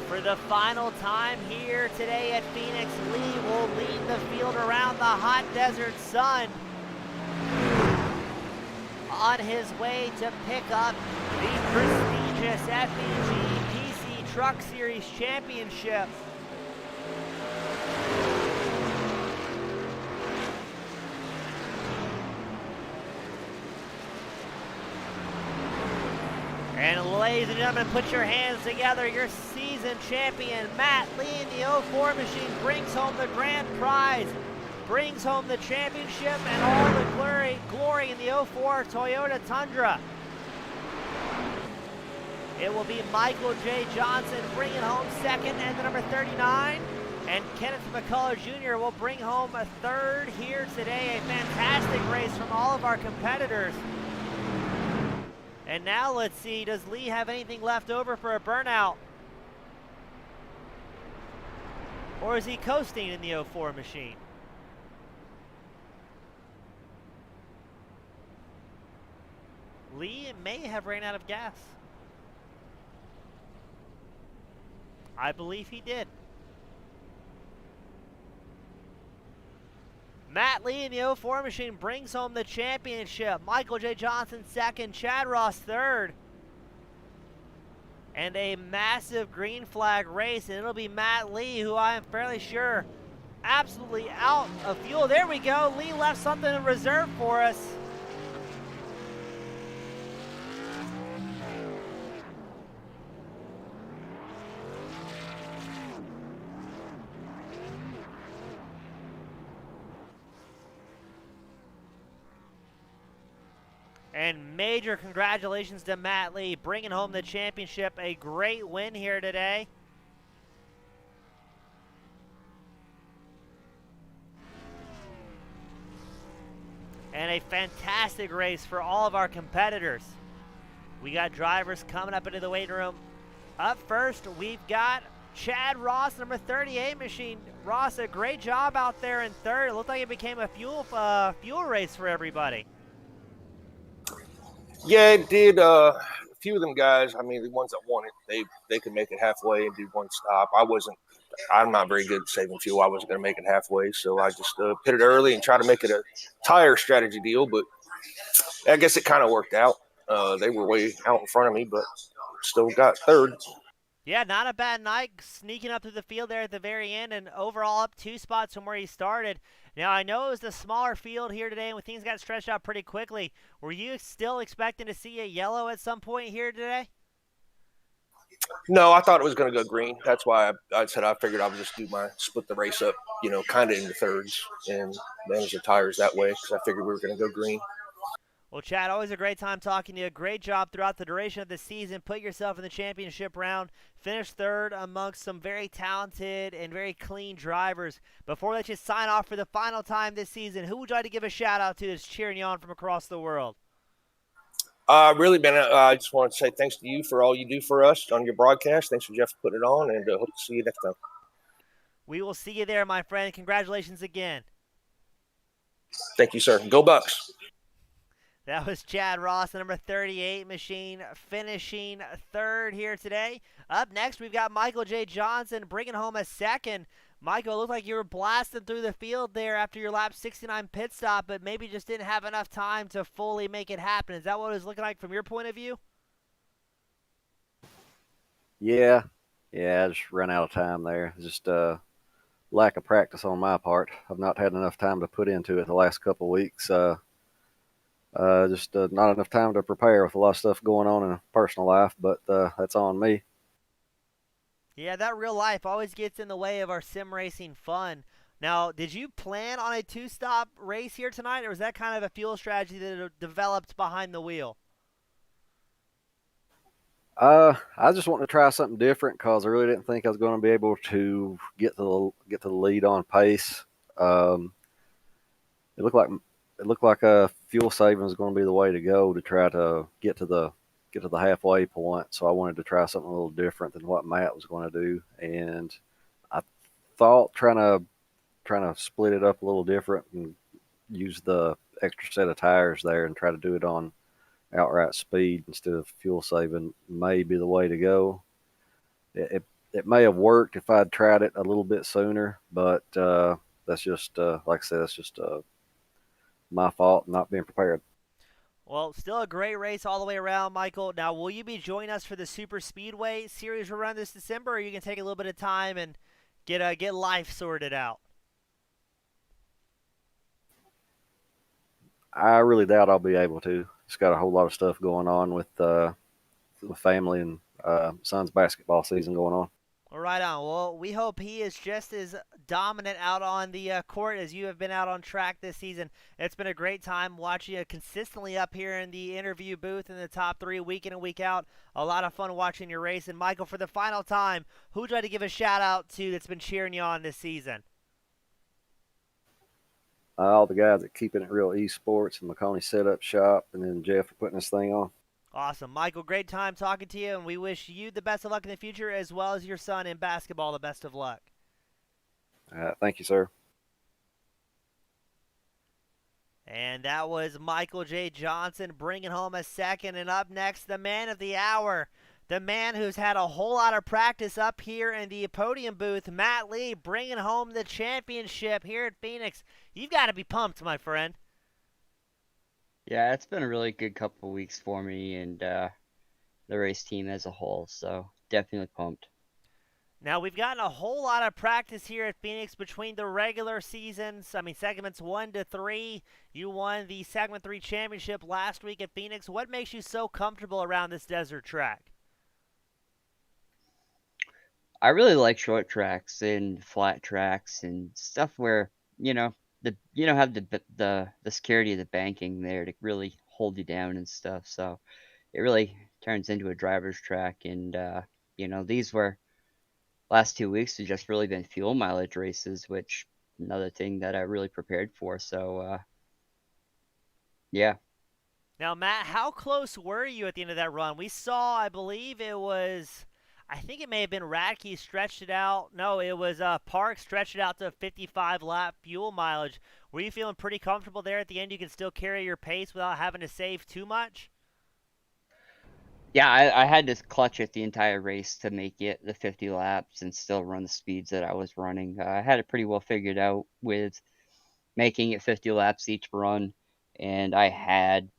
For the final time here today at Phoenix, Lee will lead the field around the hot desert sun on his way to pick up the prestigious FEG PC Truck Series Championship. And ladies and gentlemen, put your hands together. Your season champion, Matt Lee in the 04 machine, brings home the grand prize, brings home the championship and all the glory in the 04 Toyota Tundra. It will be Michael J. Johnson bringing home second and the number 39. And Kenneth McCullough Jr. will bring home a third here today. A fantastic race from all of our competitors. And now let's see, does Lee have anything left over for a burnout? Or is he coasting in the 04 machine? Lee may have ran out of gas. I believe he did. Matt Lee in the 04 machine brings home the championship. Michael J. Johnson second, Chad Ross third. And a massive green flag race, and it'll be Matt Lee, who I am fairly sure absolutely out of fuel. There we go. Lee left something in reserve for us. And major congratulations to Matt Lee, bringing home the championship. A great win here today. And a fantastic race for all of our competitors. We got drivers coming up into the waiting room. Up first, we've got Chad Ross, number 38 machine. Ross, a great job out there in third. It looked like it became a fuel race for everybody. Yeah, it did. A few of them guys, I mean, the ones that won it, they could make it halfway and do one stop. I'm not very good at saving fuel. I wasn't going to make it halfway, so I just pitted early and tried to make it a tire strategy deal, but I guess it kind of worked out. They were way out in front of me, but still got third. Yeah, not a bad night, sneaking up through the field there at the very end, and overall up 2 spots from where he started. Now, I know it was the smaller field here today, and things got stretched out pretty quickly. Were you still expecting to see a yellow at some point here today? No, I thought it was going to go green. That's why I said I figured I would just split the race up, kind of into thirds and manage the tires that way because I figured we were going to go green. Well, Chad, always a great time talking to you. Great job throughout the duration of the season. Put yourself in the championship round. Finished third amongst some very talented and very clean drivers. Before we let you sign off for the final time this season, who would you like to give a shout-out to that's cheering you on from across the world? Really, Ben, I just want to say thanks to you for all you do for us on your broadcast. Thanks for Jeff for putting it on, and hope to see you next time. We will see you there, my friend. Congratulations again. Thank you, sir. Go Bucks. That was Chad Ross, the number 38 machine, finishing third here today. Up next, we've got Michael J. Johnson bringing home a second. Michael, it looked like you were blasting through the field there after your lap 69 pit stop, but maybe just didn't have enough time to fully make it happen. Is that what it was looking like from your point of view? Yeah, I just ran out of time there. Just lack of practice on my part. I've not had enough time to put into it the last couple of weeks. Just not enough time to prepare with a lot of stuff going on in a personal life, but that's on me. Yeah, that real life always gets in the way of our sim racing fun. Now, did you plan on a 2-stop race here tonight, or was that kind of a fuel strategy that developed behind the wheel? I just wanted to try something different because I really didn't think I was going to be able to get to the lead on pace. It looked like fuel saving was going to be the way to go to try to get to the halfway point. So I wanted to try something a little different than what Matt was going to do, and I thought trying to split it up a little different and use the extra set of tires there and try to do it on outright speed instead of fuel saving may be the way to go. It may have worked if I'd tried it a little bit sooner, but that's just like I said, that's just my fault not being prepared. Well, still a great race all the way around, Michael. Now, will you be joining us for the Super Speedway series we're running this December, or you can take a little bit of time and get life sorted out? I really doubt I'll be able to. It's got a whole lot of stuff going on with the family and son's basketball season going on. Well, right on. Well, we hope he is just as dominant out on the court as you have been out on track this season. It's been a great time watching you consistently up here in the interview booth in the top 3 week in and week out. A lot of fun watching your race. And Michael, for the final time, who would you like to give a shout out to that's been cheering you on this season? All the guys that keeping it real esports and McConey Setup Shop, and then Jeff for putting this thing on. Awesome. Michael, great time talking to you, and we wish you the best of luck in the future as well as your son in basketball the best of luck. Thank you, sir. And that was Michael J. Johnson bringing home a second. And up next, the man of the hour, the man who's had a whole lot of practice up here in the podium booth, Matt Lee, bringing home the championship here at Phoenix. You've got to be pumped, my friend. Yeah, it's been a really good couple of weeks for me and the race team as a whole, so definitely pumped. Now, we've gotten a whole lot of practice here at Phoenix between the regular seasons. I mean, segments 1 to 3. You won the segment 3 championship last week at Phoenix. What makes you so comfortable around this desert track? I really like short tracks and flat tracks and stuff where, have the security of the banking there to really hold you down and stuff. So it really turns into a driver's track. And, these were last 2 weeks have just really been fuel mileage races, which another thing that I really prepared for. So, yeah. Now, Matt, how close were you at the end of that run? We saw, I believe I think it may have been Radke stretched it out. No, it was Park stretched it out to 55-lap fuel mileage. Were you feeling pretty comfortable there at the end? You can still carry your pace without having to save too much? Yeah, I had to clutch it the entire race to make it the 50 laps and still run the speeds that I was running. I had it pretty well figured out with making it 50 laps each run, and I had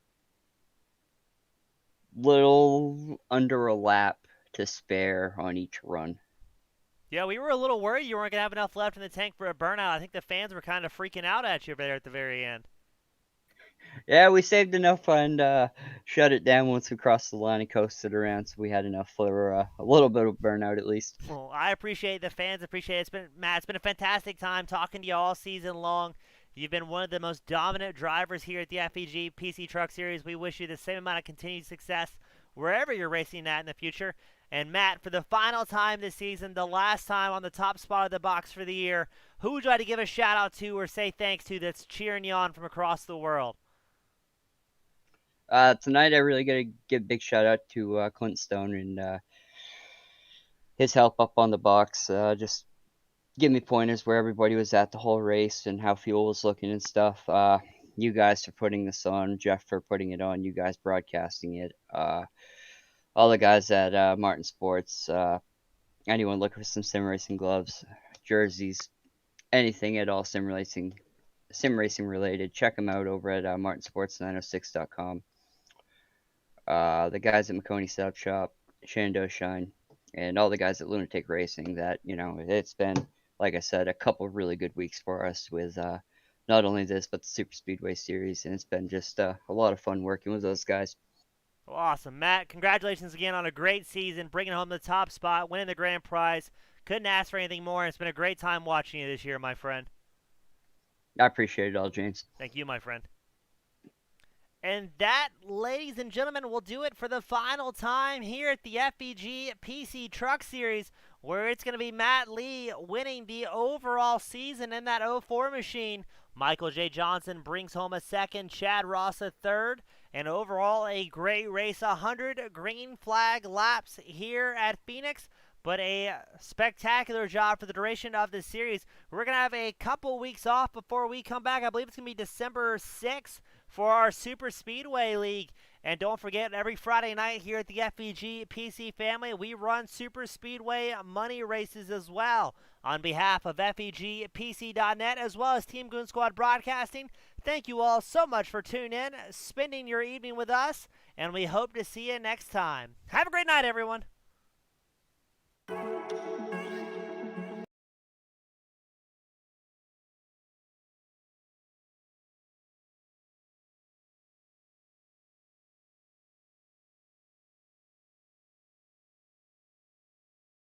little under a lap to spare on each run. Yeah, we were a little worried you weren't going to have enough left in the tank for a burnout. I think the fans were kind of freaking out at you there at the very end. Yeah, we saved enough and shut it down once we crossed the line and coasted around, so we had enough for a little bit of burnout at least. Well, I appreciate the fans appreciate it. Matt, it's been a fantastic time talking to you all season long. You've been one of the most dominant drivers here at the FEG PC Truck Series. We wish you the same amount of continued success wherever you're racing at in the future. And Matt, for the final time this season, the last time on the top spot of the box for the year, who would you like to give a shout out to or say thanks to that's cheering you on from across the world? Tonight I really got to give a big shout out to Clint Stone and his help up on the box. Just give me pointers where everybody was at the whole race and how fuel was looking and stuff. You guys for putting this on, Jeff for putting it on, you guys broadcasting it. All the guys at Martin Sports, anyone looking for some sim racing gloves, jerseys, anything at all sim racing related, check them out over at martinsports906.com. The guys at McConey Setup Shop, Shenandoah Shine, and all the guys at Lunatic Racing that, it's been, like I said, a couple of really good weeks for us with not only this, but the Super Speedway Series, and it's been just a lot of fun working with those guys. Well, awesome. Matt, congratulations again on a great season, bringing home the top spot, winning the grand prize. Couldn't ask for anything more, and it's been a great time watching you this year, my friend. I appreciate it all, James. Thank you, my friend. And that, ladies and gentlemen, will do it for the final time here at the FEG PC Truck Series, where it's going to be Matt Lee winning the overall season in that 04 machine. Michael J. Johnson brings home a second, Chad Ross a third, and overall a great race, 100 green flag laps here at Phoenix. But a spectacular job for the duration of the series. We're going to have a couple weeks off before we come back. I believe it's going to be December 6th for our Super Speedway League. And don't forget, every Friday night here at the FEG PC family, we run Super Speedway money races as well. On behalf of FEGPC.net as well as Team Goon Squad Broadcasting, thank you all so much for tuning in, spending your evening with us, and we hope to see you next time. Have a great night, everyone.